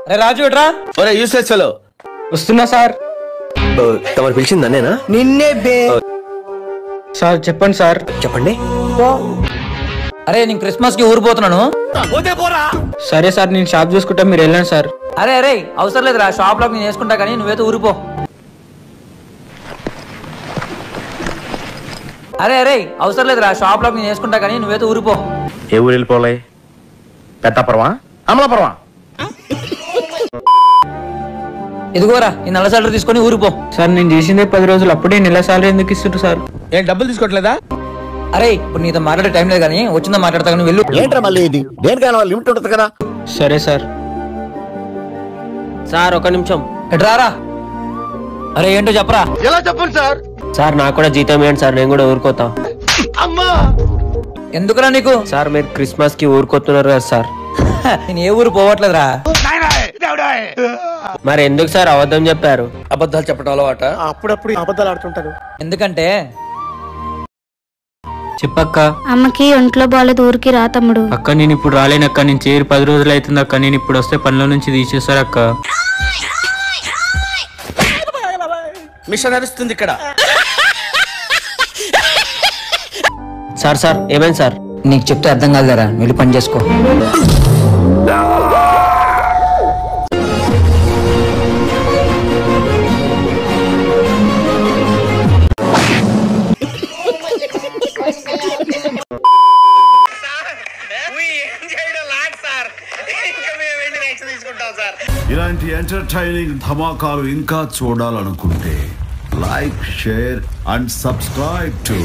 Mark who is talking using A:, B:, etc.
A: అరే రాజు ఎట్రా?
B: ఒరే యూస్లెస్ ఫెలో.
A: వస్తున్నా సార్.
B: తమరు పిలిచిందా? నేనా?
A: నిన్నే బే. సార్ చెప్పండి సార్.
B: చెప్పండి.
A: అరే నేను క్రిస్మస్ కి ఊరు పోతున్నాను.
C: సరే సార్, నేను షాప్ చూసుకుంటా, మీరు వెళ్ళండి సార్.
A: అరే అరే అవసరం లేదురా, షాప్ లోకి నేను వేసుకుంటా కానీ నువ్వైతే ఊరిపో. అరే అరే అవసరం లేదురా, షాప్ లోకి నేను వేసుకుంటా కానీ నువ్వైతే ఊరిపో.
B: ఏ ఊరు వెళ్ళిపోలే? పెద్దాపురమా అమలాపురమా?
A: ఇదిగోరా ఈ నల్ల సాలరీ తీసుకొని ఊరిపో.
C: సార్ నేను చేసిందే 10 రోజులు, అప్పుడే నెల సాలరీ ఎందుకు ఇస్తుంటారు సార్?
B: ఏం డబ్బులు తీసుకోవట్లేదా?
A: అరే ఇప్పుడు నీతో మాట్లాడే టైం లేదు కానీ వచ్చిందా మాట్లాడతా కానీ వెళ్ళు.
D: ఏంట్రా మళ్ళీ ఇది? దేనికైనా లిమిట్ ఉంటుంది కదా.
C: సరే సార్. సార్ ఒక నిమిషం.
A: ఎట్రారా? అరే ఏంటో చెప్పరా.
D: ఎలా చెప్పండి సార్?
C: సార్ నాకు కూడా జీతం ఇవ్వండి సార్, నేను కూడా ఊరుకోతా.
A: ఎందుకురా నీకు?
C: సార్ మీరు క్రిస్మస్ కి ఊరుకోతున్నారు కదా సార్.
A: నేను ఏ ఊరు పోవట్లేదురా.
C: మరి ఎందుకు సార్ అబద్ధం చెప్పారు?
B: అబద్ధాలు చెప్పడం అలవాట?
D: అప్పుడప్పుడు అబద్ధాలు ఆడుతుంటారు.
A: ఎందుకంటే
C: చెప్పక్క.
E: అమ్మకి ఒంట్లో బాగాలేదు, ఊరికి రా తమ్ముడు.
C: అక్క నేను ఇప్పుడు రాలేనక్క, నేను చేరి 10 రోజులు అవుతుంది అక్క. నేను ఇప్పుడు వస్తే పనిలో నుంచి తీసేస్తారు అక్క.
B: మిషన్ నడుస్తుంది ఇక్కడ.
C: సార్ సార్ ఏమైంది సార్?
A: నీకు చెప్తే అర్థం కాదురా, వెళ్ళి పని చేసుకో.
F: ఇలాంటి ఎంటర్టైనింగ్ ధమాకాలు ఇంకా చూడాలనుకుంటే like, share and subscribe to